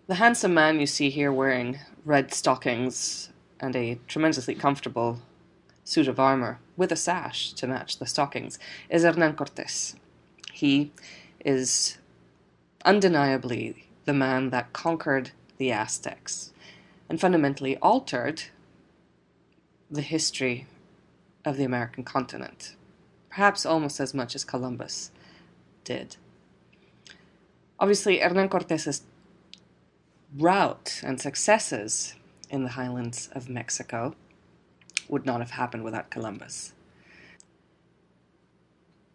The handsome man you see here wearing red stockings and a tremendously comfortable suit of armor with a sash to match the stockings is Hernan Cortés. He is undeniably the man that conquered the Aztecs and fundamentally altered the history of the American continent, perhaps almost as much as Columbus did. Obviously, Hernan Cortés's route and successes in the highlands of Mexico would not have happened without Columbus.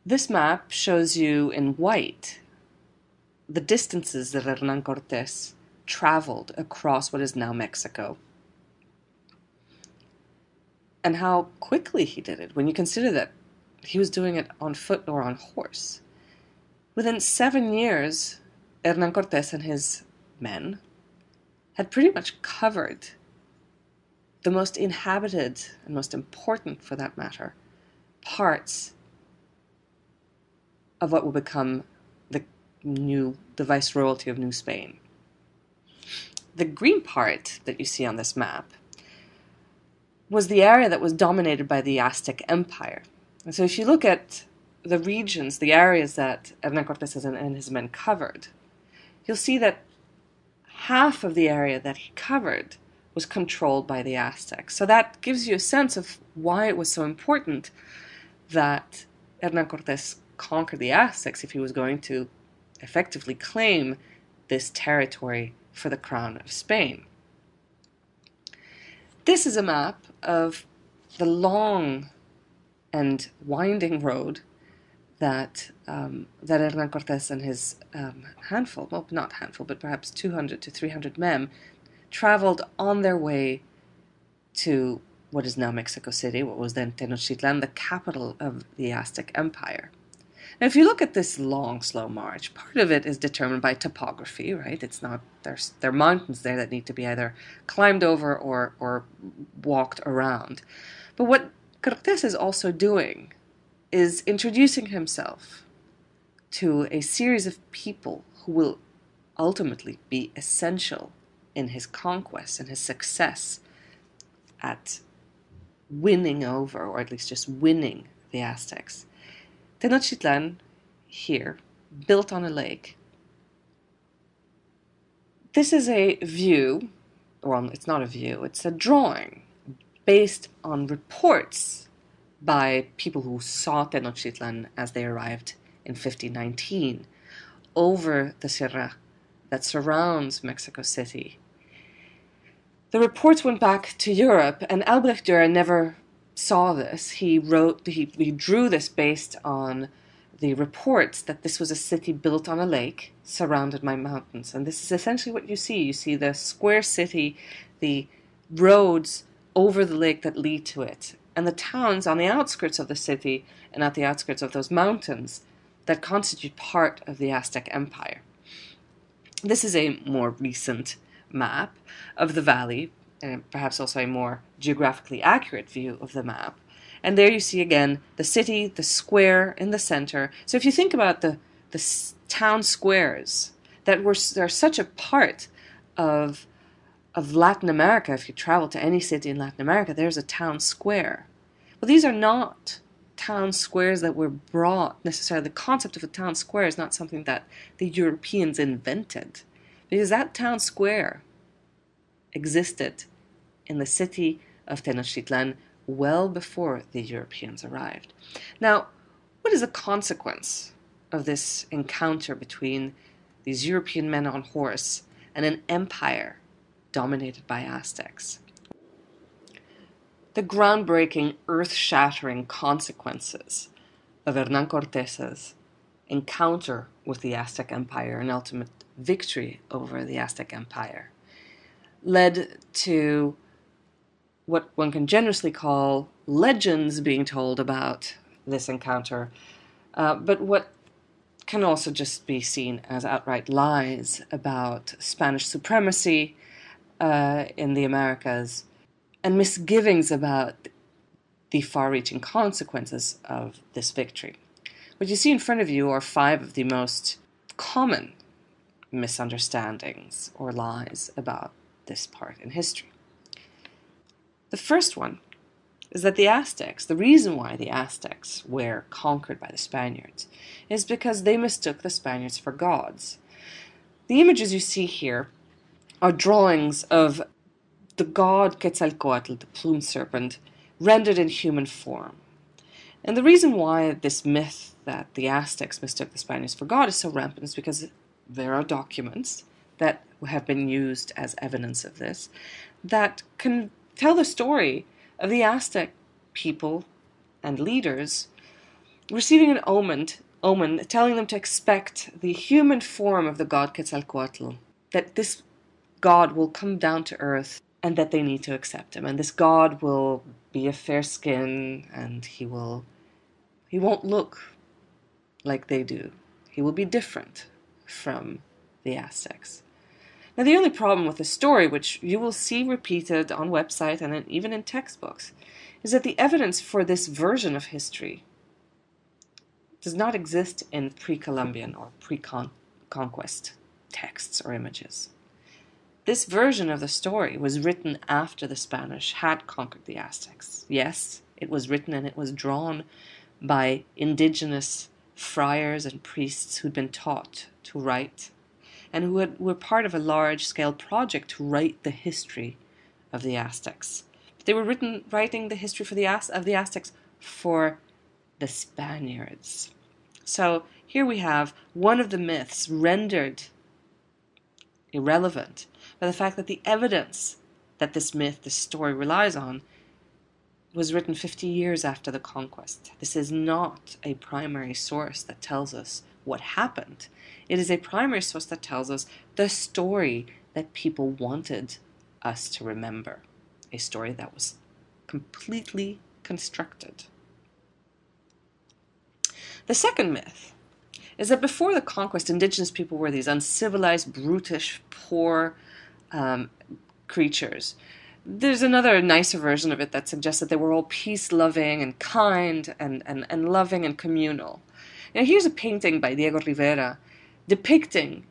This map shows you in white the distances that Hernan Cortés traveled across what is now Mexico, and how quickly he did it when you consider that he was doing it on foot or on horse. Within 7 years, Hernan Cortés and his men had pretty much covered the most inhabited and most important, for that matter, parts of what will become the viceroyalty of New Spain. The green part that you see on this map was the area that was dominated by the Aztec Empire. And so if you look at the regions, the areas that Hernan Cortés and his men covered, you'll see that half of the area that he covered was controlled by the Aztecs. So that gives you a sense of why it was so important that Hernan Cortés conquer the Aztecs if he was going to effectively claim this territory for the crown of Spain. This is a map of the long and winding road that Hernan Cortés and his handful, well, not handful, but perhaps 200 to 300 men traveled on their way to what is now Mexico City, what was then Tenochtitlan, the capital of the Aztec Empire. Now, if you look at this long, slow march, part of it is determined by topography, right? It's not, there are mountains there that need to be either climbed over or walked around. But what Cortés is also doing is introducing himself to a series of people who will ultimately be essential in his conquest and his success at winning over, or at least just winning, the Aztecs. Tenochtitlan, here, built on a lake. This is a view, well, it's not a view, it's a drawing based on reports by people who saw Tenochtitlan as they arrived in 1519 over the Sierra that surrounds Mexico City. The reports went back to Europe, and Albrecht Dürer never saw this. He drew this based on the reports that this was a city built on a lake surrounded by mountains. And this is essentially what you see. You see the square city, the roads over the lake that lead to it, and the towns on the outskirts of the city and at the outskirts of those mountains that constitute part of the Aztec Empire. This is a more recent map of the valley, and perhaps also a more geographically accurate view of the map. And there you see again the city, the square in the center. So if you think about the town squares that they're such a part of Latin America, if you travel to any city in Latin America, there's a town square. Well, these are not town squares that were brought necessarily. The concept of a town square is not something that the Europeans invented, because that town square existed in the city of Tenochtitlan well before the Europeans arrived. Now, what is the consequence of this encounter between these European men on horse and an empire dominated by Aztecs? The groundbreaking, earth-shattering consequences of Hernan Cortés's encounter with the Aztec Empire and ultimate victory over the Aztec Empire led to what one can generously call legends being told about this encounter, but what can also just be seen as outright lies about Spanish supremacy in the Americas, and misgivings about the far-reaching consequences of this victory. What you see in front of you are 5 of the most common misunderstandings or lies about this part in history. The first one is that the Aztecs, the reason why the Aztecs were conquered by the Spaniards is because they mistook the Spaniards for gods. The images you see here are drawings of the god Quetzalcoatl, the plumed serpent, rendered in human form. And the reason why this myth that the Aztecs mistook the Spaniards for God is so rampant is because there are documents that have been used as evidence of this that can tell the story of the Aztec people and leaders receiving an omen telling them to expect the human form of the god Quetzalcoatl, that this god will come down to earth and that they need to accept him. And this god will be of fair skin, and he won't look like they do. He will be different from the Aztecs. Now, the only problem with the story, which you will see repeated on website and even in textbooks, is that the evidence for this version of history does not exist in pre-Columbian or pre-conquest texts or images. This version of the story was written after the Spanish had conquered the Aztecs. Yes, it was written and it was drawn by indigenous friars and priests who'd been taught to write and who were part of a large-scale project to write the history of the Aztecs. But they were writing the history of the Aztecs for the Spaniards. So here we have one of the myths rendered irrelevant by the fact that the evidence that this myth, this story relies on, was written 50 years after the conquest. This is not a primary source that tells us what happened. It is a primary source that tells us the story that people wanted us to remember, a story that was completely constructed. The second myth is that before the conquest, indigenous people were these uncivilized, brutish, poor creatures. There's another nicer version of it that suggests that they were all peace-loving and kind and loving and communal. Now, here's a painting by Diego Rivera depicting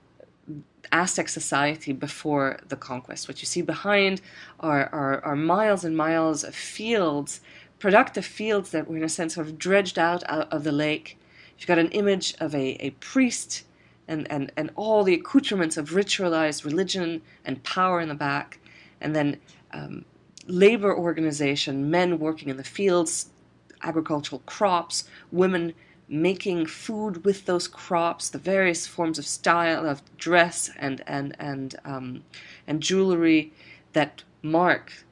Aztec society before the conquest. What you see behind are miles and miles of fields, productive fields that were in a sense sort of dredged out of the lake. You've got an image of a priest and all the accoutrements of ritualized religion and power in the back, and then labor organization, men working in the fields, agricultural crops, women making food with those crops, the various forms of style of dress and jewelry that mark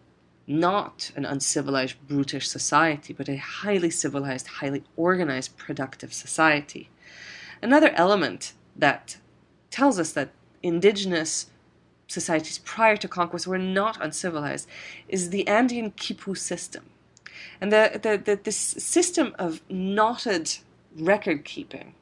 not an uncivilized, brutish society, but a highly civilized, highly organized, productive society. Another element that tells us that indigenous societies prior to conquest were not uncivilized is the Andean quipu system. And this system of knotted record keeping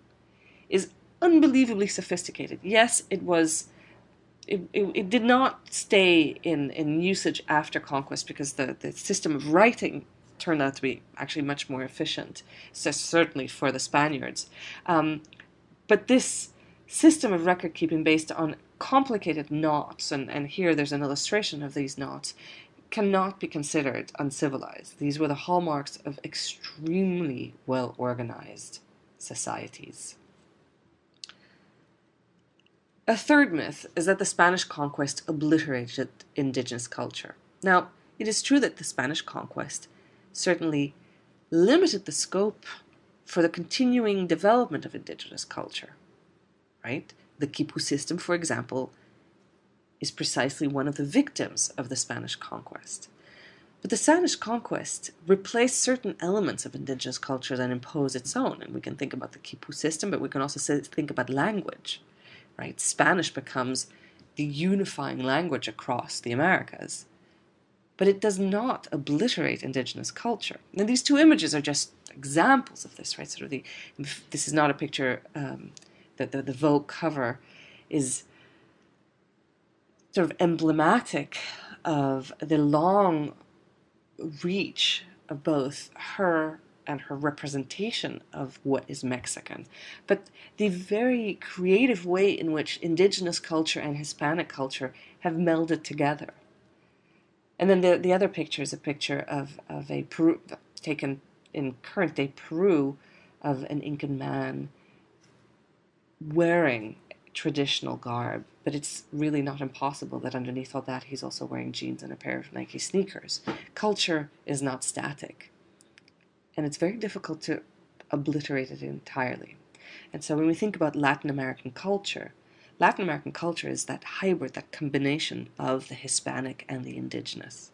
is unbelievably sophisticated. Yes, it did not stay in usage after conquest because the system of writing turned out to be actually much more efficient, so certainly for the Spaniards. But this system of record keeping based on complicated knots, and here there's an illustration of these knots, cannot be considered uncivilized. These were the hallmarks of extremely well-organized societies. A third myth is that the Spanish conquest obliterated indigenous culture. Now, it is true that the Spanish conquest certainly limited the scope for the continuing development of indigenous culture, right? The quipu system, for example, is precisely one of the victims of the Spanish conquest. But the Spanish conquest replaced certain elements of indigenous culture and imposed its own. And we can think about the quipu system, but we can also think about language, right? Spanish becomes the unifying language across the Americas. But it does not obliterate indigenous culture. Now, these two images are just examples of this, right? Sort of this is not a picture, the Vogue cover is sort of emblematic of the long reach of both her and her representation of what is Mexican, but the very creative way in which indigenous culture and Hispanic culture have melded together. And then the other picture is a picture of a Peru, taken in current day Peru, of an Incan man wearing traditional garb, but it's really not impossible that underneath all that he's also wearing jeans and a pair of Nike sneakers. Culture is not static, and it's very difficult to obliterate it entirely. And so when we think about Latin American culture is that hybrid, that combination of the Hispanic and the indigenous.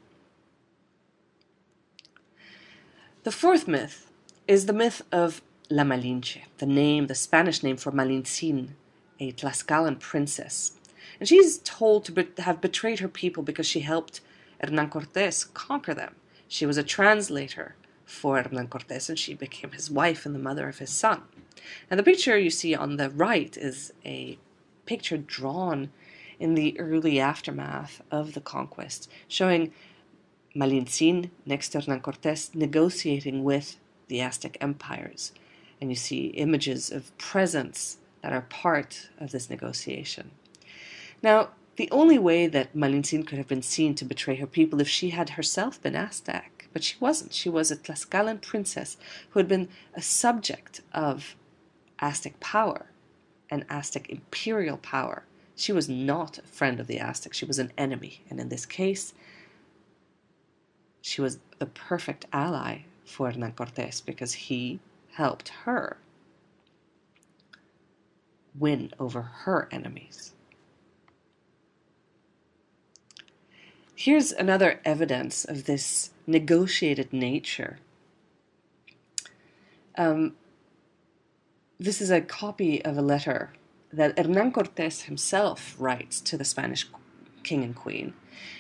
The fourth myth is the myth of La Malinche, the Spanish name for Malintzin, a Tlaxcalan princess. And she's told to have betrayed her people because she helped Hernán Cortés conquer them. She was a translator for Hernán Cortés, and she became his wife and the mother of his son. And the picture you see on the right is a picture drawn in the early aftermath of the conquest, showing Malintzin next to Hernán Cortés negotiating with the Aztec empires. And you see images of presents that are part of this negotiation. Now, the only way that Malintzin could have been seen to betray her people if she had herself been Aztec, but she wasn't. She was a Tlaxcalan princess who had been a subject of Aztec power and Aztec imperial power. She was not a friend of the Aztecs. She was an enemy. And in this case, she was the perfect ally for Hernán Cortés because he helped her win over her enemies. Here's another evidence of this negotiated nature. This is a copy of a letter that Hernán Cortés himself writes to the Spanish king and queen,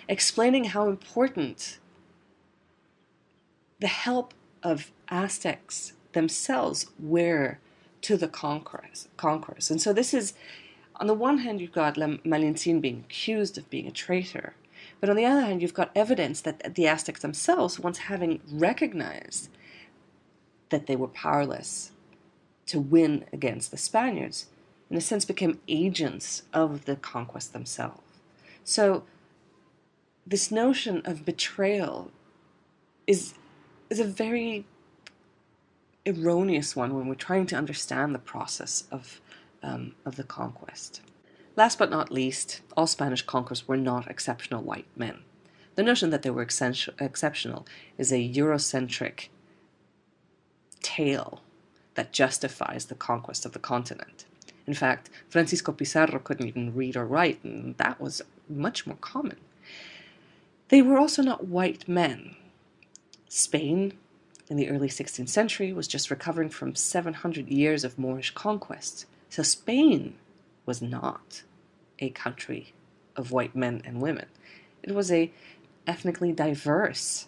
explaining how important the help of Aztecs themselves were to the conquerors. And so this is, on the one hand, you've got Malintzin being accused of being a traitor, but on the other hand, you've got evidence that the Aztecs themselves, once having recognized that they were powerless to win against the Spaniards, in a sense became agents of the conquest themselves. So this notion of betrayal is a very erroneous one when we're trying to understand the process of the conquest. Last but not least, all Spanish conquerors were not exceptional white men. The notion that they were exceptional is a Eurocentric tale that justifies the conquest of the continent. In fact, Francisco Pizarro couldn't even read or write, and that was much more common. They were also not white men. Spain, in the early 16th century, was just recovering from 700 years of Moorish conquest. So Spain was not a country of white men and women. It was a ethnically diverse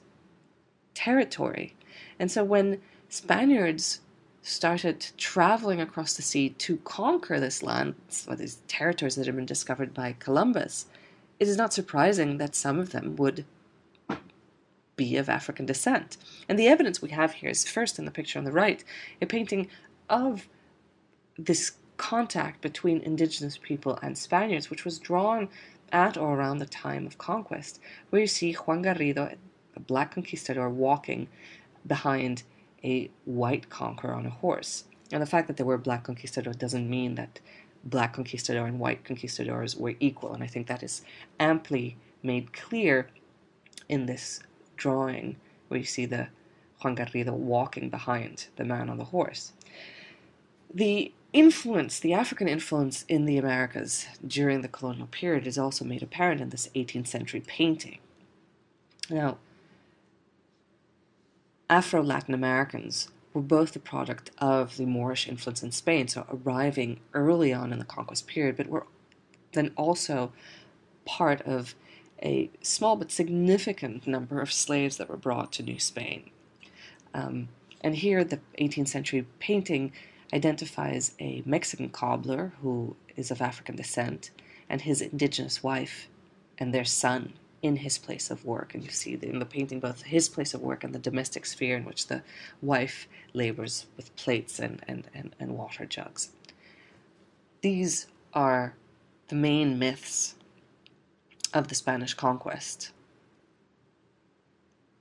territory. And so when Spaniards started traveling across the sea to conquer this land, or these territories that had been discovered by Columbus, it is not surprising that some of them would be of African descent. And the evidence we have here is, first in the picture on the right, a painting of this contact between indigenous people and Spaniards, which was drawn at or around the time of conquest, where you see Juan Garrido, a black conquistador, walking behind a white conqueror on a horse. And the fact that there were black conquistadors doesn't mean that black conquistador and white conquistadors were equal, and I think that is amply made clear in this drawing where you see the Juan Garrido walking behind the man on the horse. The African influence in the Americas during the colonial period is also made apparent in this 18th century painting. Now, Afro-Latin Americans were both the product of the Moorish influence in Spain, so arriving early on in the conquest period, but were then also part of a small but significant number of slaves that were brought to New Spain. And here the 18th century painting identifies a Mexican cobbler who is of African descent and his indigenous wife and their son in his place of work. And you see in the painting both his place of work and the domestic sphere in which the wife labors with plates and water jugs. These are the main myths of the Spanish conquest.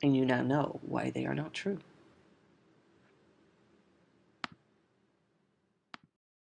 And you now know why they are not true.